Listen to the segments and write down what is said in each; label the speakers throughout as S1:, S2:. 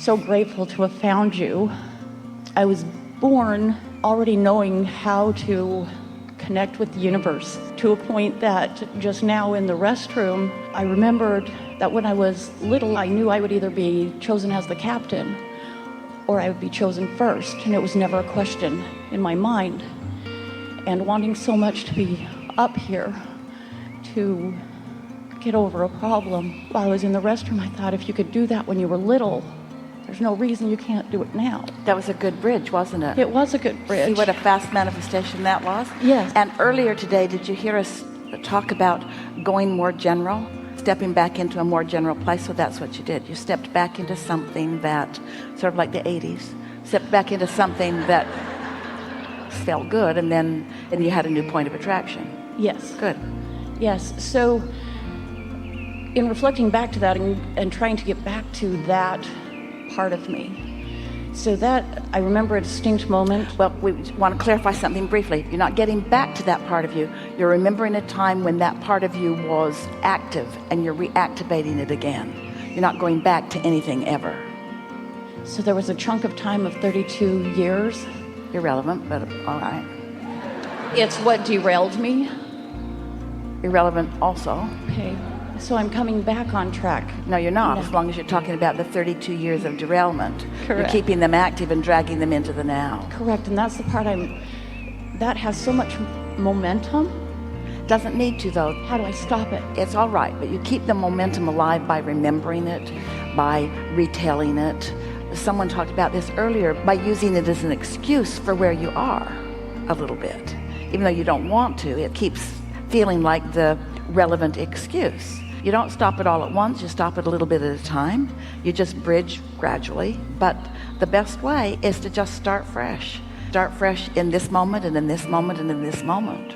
S1: so grateful to have found you. I was born already knowing how to connect with the universe, to a point that just now in the restroom, I remembered that when I was little, I knew I would either be chosen as the captain or I would be chosen first, and it was never a question in my mind. And wanting so much to be up here to get over a problem. While I was in the restroom, I thought if you could do that when you were little, there's no reason you can't do it now.
S2: That was a good bridge, wasn't it?
S1: It was a good bridge.
S2: See what a fast manifestation that was?
S1: Yes.
S2: And earlier today, did you hear us talk about going more general? Stepping back into a more general place? So that's what you did. You stepped back into something that, sort of like the 80s, stepped back into something that felt good, and then you had a new point of attraction.
S1: Yes.
S2: Good.
S1: Yes. So in reflecting back to that and trying to get back to that part of me, so that I remember a distinct moment.
S2: Well, we want to clarify something briefly. You're not getting back to that part of you. You're remembering a time when that part of you was active and you're reactivating it again. You're not going back to anything ever.
S1: So there was a chunk of time of 32 years.
S2: Irrelevant, but all right.
S1: It's what derailed me.
S2: Irrelevant also.
S1: Okay. So I'm coming back on track.
S2: No, you're not,
S1: No.
S2: as long as you're talking about the 32 years of derailment.
S1: Correct.
S2: You're keeping them active and dragging them into the now.
S1: Correct, and that's the part that has so much momentum.
S2: Doesn't need to, though.
S1: How do I stop it?
S2: It's all right, but you keep the momentum alive by remembering it, by retelling it. Someone talked about this earlier, by using it as an excuse for where you are a little bit. Even though you don't want to, it keeps feeling like the relevant excuse. You don't stop it all at once, you stop it a little bit at a time. You just bridge gradually, but the best way is to just start fresh. Start fresh in this moment and in this moment and in this moment.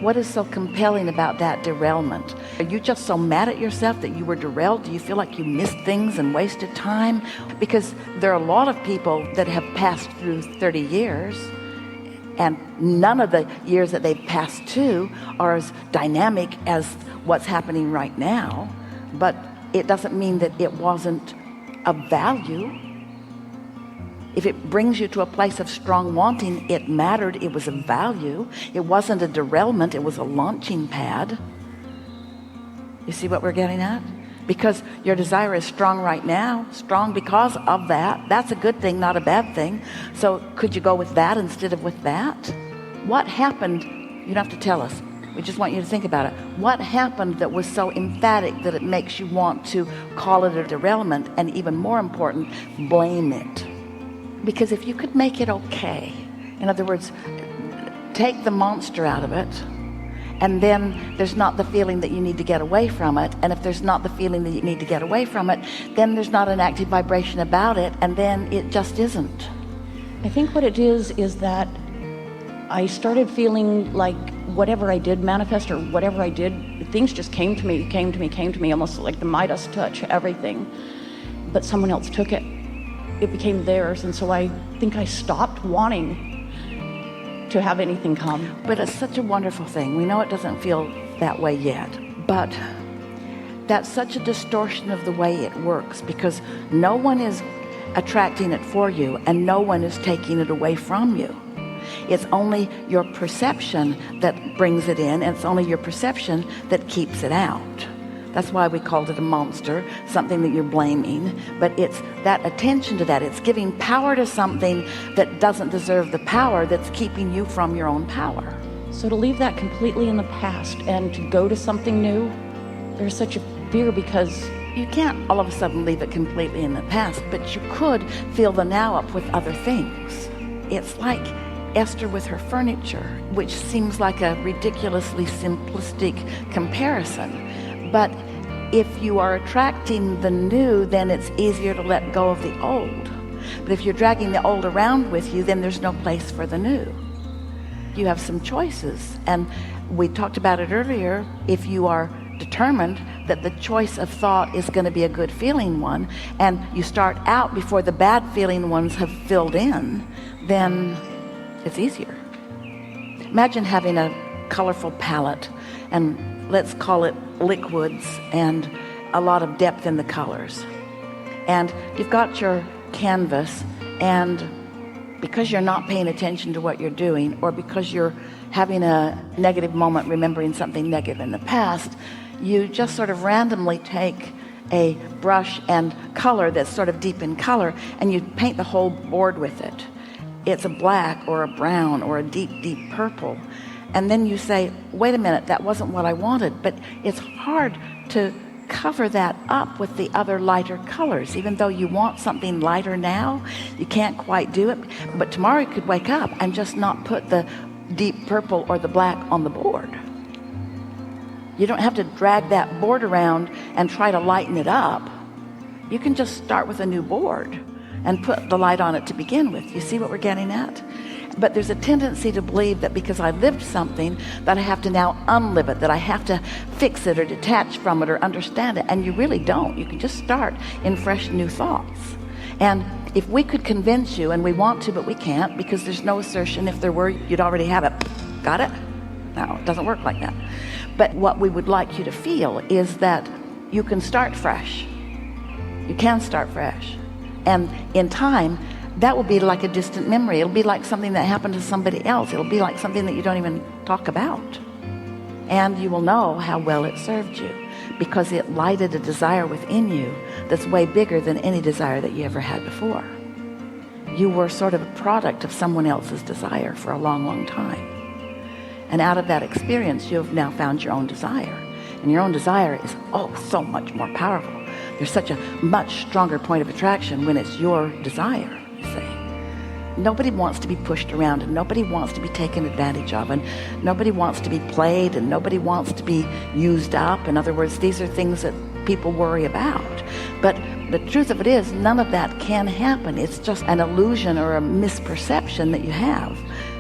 S2: What is so compelling about that derailment? Are you just so mad at yourself that you were derailed? Do you feel like you missed things and wasted time? Because there are a lot of people that have passed through 30 years, and none of the years that they've passed to are as dynamic as what's happening right now. But it doesn't mean that it wasn't of value. If it brings you to a place of strong wanting, it mattered, it was of value. It wasn't a derailment, it was a launching pad. You see what we're getting at? Because your desire is strong right now, strong because of that. That's a good thing, not a bad thing. So could you go with that instead of with that? What happened? You don't have to tell us. We just want you to think about it. What happened that was so emphatic that it makes you want to call it a derailment, and even more important, blame it? Because if you could make it okay, in other words, take the monster out of it, and then there's not the feeling that you need to get away from it, and if there's not the feeling that you need to get away from it, then there's not an active vibration about it, and then it just isn't.
S1: I think what it is that I started feeling like whatever I did manifest, or whatever I did, things just came to me, almost like the Midas touch, everything. But someone else took it. It became theirs, and so I think I stopped wanting to have anything come.
S2: But it's such a wonderful thing. We know it doesn't feel that way yet, but that's such a distortion of the way it works, because no one is attracting it for you and no one is taking it away from you. It's only your perception that brings it in, and it's only your perception that keeps it out. That's why we called it a monster, something that you're blaming. But it's that attention to that. It's giving power to something that doesn't deserve the power, that's keeping you from your own power.
S1: So to leave that completely in the past and to go to something new, there's such a fear, because
S2: you can't all of a sudden leave it completely in the past, but you could fill the now up with other things. It's like Esther with her furniture, which seems like a ridiculously simplistic comparison. But if you are attracting the new, then it's easier to let go of the old. But if you're dragging the old around with you, then there's no place for the new. You have some choices. And we talked about it earlier. If you are determined that the choice of thought is going to be a good feeling one, and you start out before the bad feeling ones have filled in, then it's easier. Imagine having a colorful palette, and let's call it liquids, and a lot of depth in the colors. And you've got your canvas, and because you're not paying attention to what you're doing, or because you're having a negative moment remembering something negative in the past, you just sort of randomly take a brush and color that's sort of deep in color, and you paint the whole board with it. It's a black or a brown or a deep purple. And then you say, wait a minute, that wasn't what I wanted. But it's hard to cover that up with the other lighter colors. Even though you want something lighter now, you can't quite do it. But tomorrow you could wake up and just not put the deep purple or the black on the board. You don't have to drag that board around and try to lighten it up. You can just start with a new board and put the light on it to begin with. You see what we're getting at? But there's a tendency to believe that because I lived something, that I have to now unlive it, that I have to fix it or detach from it or understand it. And you really don't. You can just start in fresh new thoughts. And if we could convince you, and we want to, but we can't, because there's no assertion. If there were, you'd already have it. Got it? No, it doesn't work like that. But what we would like you to feel is that you can start fresh. You can start fresh. And in time, that will be like a distant memory. It'll be like something that happened to somebody else. It'll be like something that you don't even talk about. And you will know how well it served you, because it lighted a desire within you that's way bigger than any desire that you ever had before. You were sort of a product of someone else's desire for a long time. And out of that experience, you have now found your own desire. And your own desire is, so much more powerful. There's such a much stronger point of attraction when it's your desire. Nobody wants to be pushed around, and nobody wants to be taken advantage of, and nobody wants to be played, and nobody wants to be used up. In other words, these are things that people worry about. But the truth of it is, none of that can happen. It's just an illusion or a misperception that you have,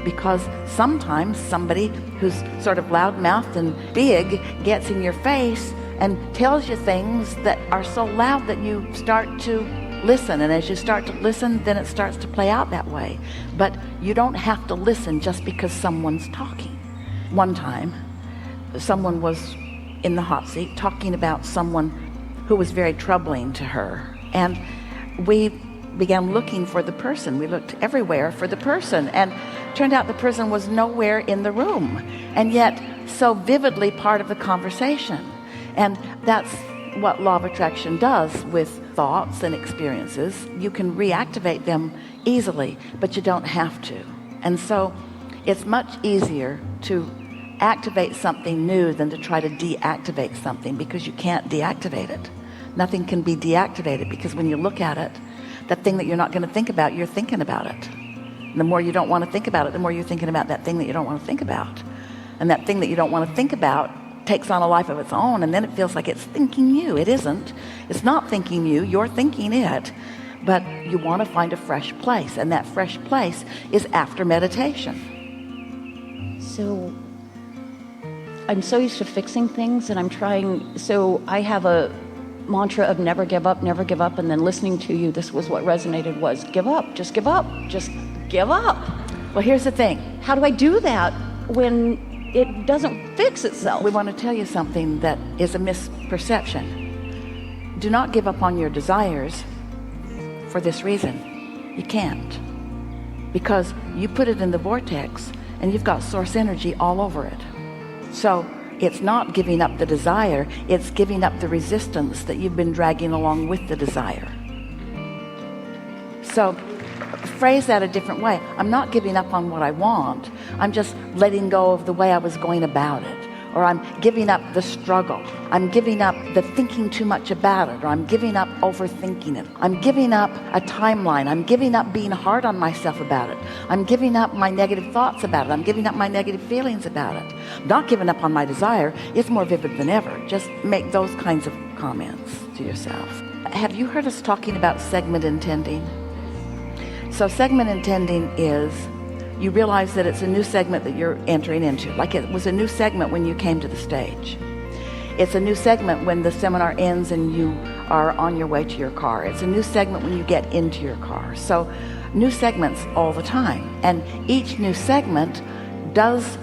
S2: because sometimes somebody who's sort of loud-mouthed and big gets in your face and tells you things that are so loud that you start to listen, and as you start to listen, then it starts to play out that way. But you don't have to listen just because someone's talking. One time, someone was in the hot seat talking about someone who was very troubling to her, and we began looking for the person. We looked everywhere for the person, and turned out the person was nowhere in the room, and yet so vividly part of the conversation. And that's what law of attraction does with thoughts and experiences. You can reactivate them easily, but you don't have to. And so it's much easier to activate something new than to try to deactivate something, because you can't deactivate it. Nothing can be deactivated, because when you look at it, that thing that you're not going to think about, you're thinking about it. And the more you don't want to think about it, the more you're thinking about that thing that you don't want to think about. And that thing that you don't want to think about takes on a life of its own, and then it feels like it's thinking you. It isn't. It's not thinking you. You're thinking it. But you want to find a fresh place, and that fresh place is after meditation.
S1: So I'm so used to fixing things, and I'm trying. So I have a mantra of never give up, and then listening to you, this was what resonated, was give up, just give up, just give up.
S2: Well, here's the thing.
S1: How do I do that when it doesn't fix itself?
S2: We want to tell you something that is a misperception. Do not give up on your desires for this reason. You can't. Because you put it in the vortex, and you've got source energy all over it. So it's not giving up the desire, it's giving up the resistance that you've been dragging along with the desire. So phrase that a different way. I'm not giving up on what I want. I'm just letting go of the way I was going about it. Or I'm giving up the struggle. I'm giving up the thinking too much about it. Or I'm giving up overthinking it. I'm giving up a timeline. I'm giving up being hard on myself about it. I'm giving up my negative thoughts about it. I'm giving up my negative feelings about it. I'm not giving up on my desire. It's more vivid than ever. Just make those kinds of comments to yourself. Have you heard us talking about segment intending? So segment intending is, you realize that it's a new segment that you're entering into. Like it was a new segment when you came to the stage. It's a new segment when the seminar ends and you are on your way to your car. It's a new segment when you get into your car. So new segments all the time. And each new segment does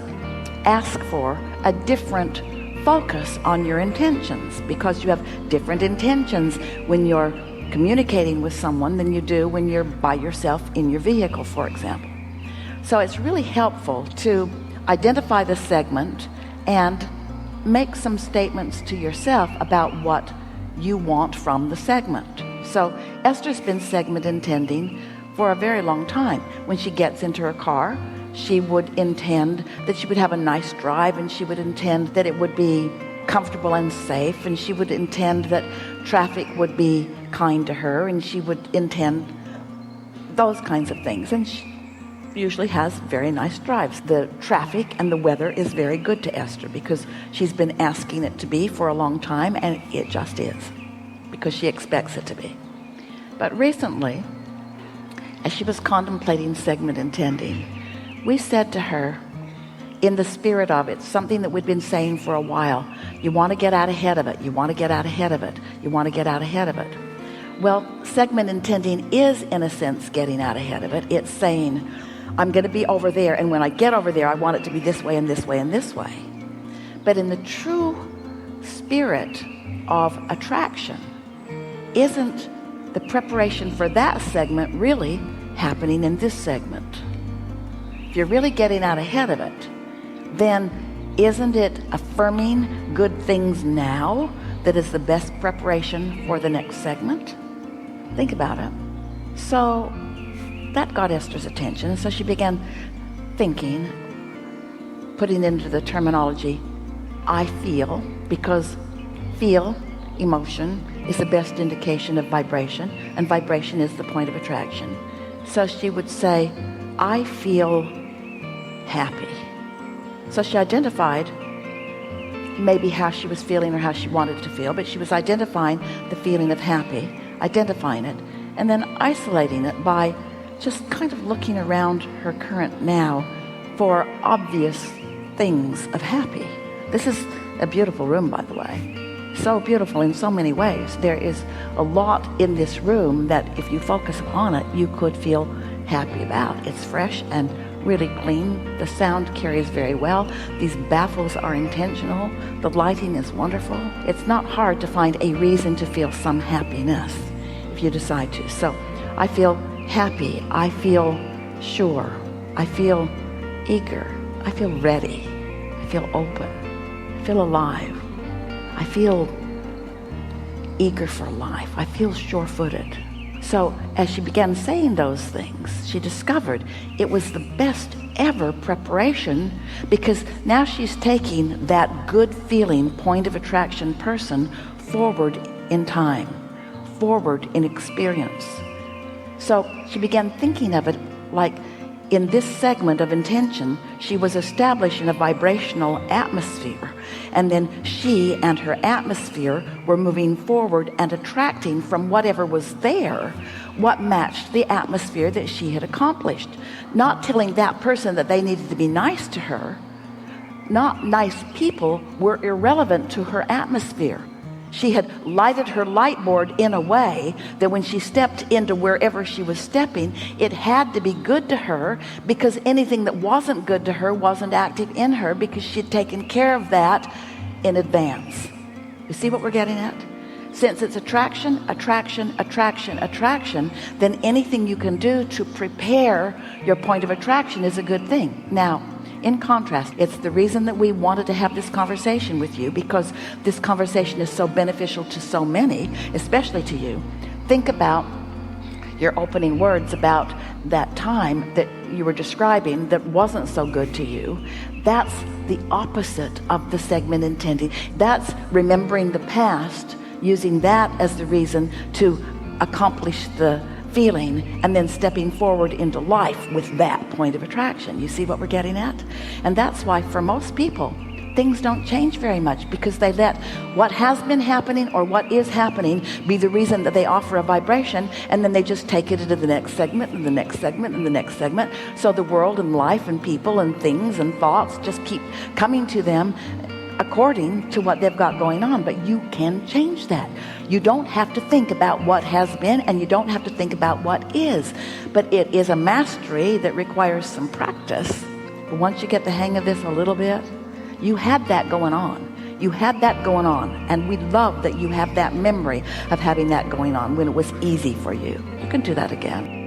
S2: ask for a different focus on your intentions, because you have different intentions when you're communicating with someone than you do when you're by yourself in your vehicle, for example. So it's really helpful to identify the segment and make some statements to yourself about what you want from the segment. So Esther's been segment intending for a very long time. When she gets into her car, she would intend that she would have a nice drive, and she would intend that it would be comfortable and safe, and she would intend that traffic would be kind to her, and she would intend those kinds of things. And she usually has very nice drives. The traffic and the weather is very good to Esther because she's been asking it to be for a long time, and it just is, because she expects it to be. But recently, as she was contemplating segment intending, we said to her, in the spirit of it, something that we'd been saying for a while, you want to get out ahead of it, you want to get out ahead of it, you want to get out ahead of it. Well, segment intending is, in a sense, getting out ahead of it. It's saying, I'm going to be over there, and when I get over there, I want it to be this way and this way and this way. But in the true spirit of attraction, isn't the preparation for that segment really happening in this segment? If you're really getting out ahead of it, then isn't it affirming good things now that is the best preparation for the next segment? Think about it. So that got Esther's attention, and so she began thinking, putting into the terminology, I feel, because feel, emotion, is the best indication of vibration, and vibration is the point of attraction. So she would say, I feel happy. So she identified maybe how she was feeling or how she wanted to feel, but she was identifying the feeling of happy, identifying it, and then isolating it by just kind of looking around her current now for obvious things of happy. This is a beautiful room, by the way. So beautiful in so many ways. There is a lot in this room that if you focus on it, you could feel happy about. It's fresh and really clean. The sound carries very well. These baffles are intentional. The lighting is wonderful. It's not hard to find a reason to feel some happiness if you decide to. So I feel happy. I feel sure. I feel eager. I feel ready. I feel open. I feel alive. I feel eager for life. I feel sure-footed. So as she began saying those things, she discovered it was the best ever preparation, because now she's taking that good feeling point of attraction person forward in time, forward in experience. So she began thinking of it like in this segment of intention, she was establishing a vibrational atmosphere, and then she and her atmosphere were moving forward and attracting from whatever was there what matched the atmosphere that she had accomplished. Not telling that person that they needed to be nice to her. Not nice people were irrelevant to her atmosphere. She had lighted her light board in a way that when she stepped into wherever she was stepping, it had to be good to her, because anything that wasn't good to her wasn't active in her, because she'd taken care of that in advance. You see what we're getting at? Since it's attraction, attraction, attraction, attraction, then anything you can do to prepare your point of attraction is a good thing. Now, in contrast, it's the reason that we wanted to have this conversation with you, because this conversation is so beneficial to so many, especially to you. Think about your opening words about that time that you were describing that wasn't so good to you. That's the opposite of the segment intending. That's remembering the past, using that as the reason to accomplish the feeling, and then stepping forward into life with that point of attraction. You see what we're getting at? And that's why for most people, things don't change very much, because they let what has been happening or what is happening be the reason that they offer a vibration, and then they just take it into the next segment and the next segment and the next segment. So the world and life and people and things and thoughts just keep coming to them according to what they've got going on. But you can change that. You don't have to think about what has been, and you don't have to think about what is. But it is a mastery that requires some practice. But once you get the hang of this a little bit, you had that going on. You had that going on, and we love that you have that memory of having that going on when it was easy for you. You can do that again.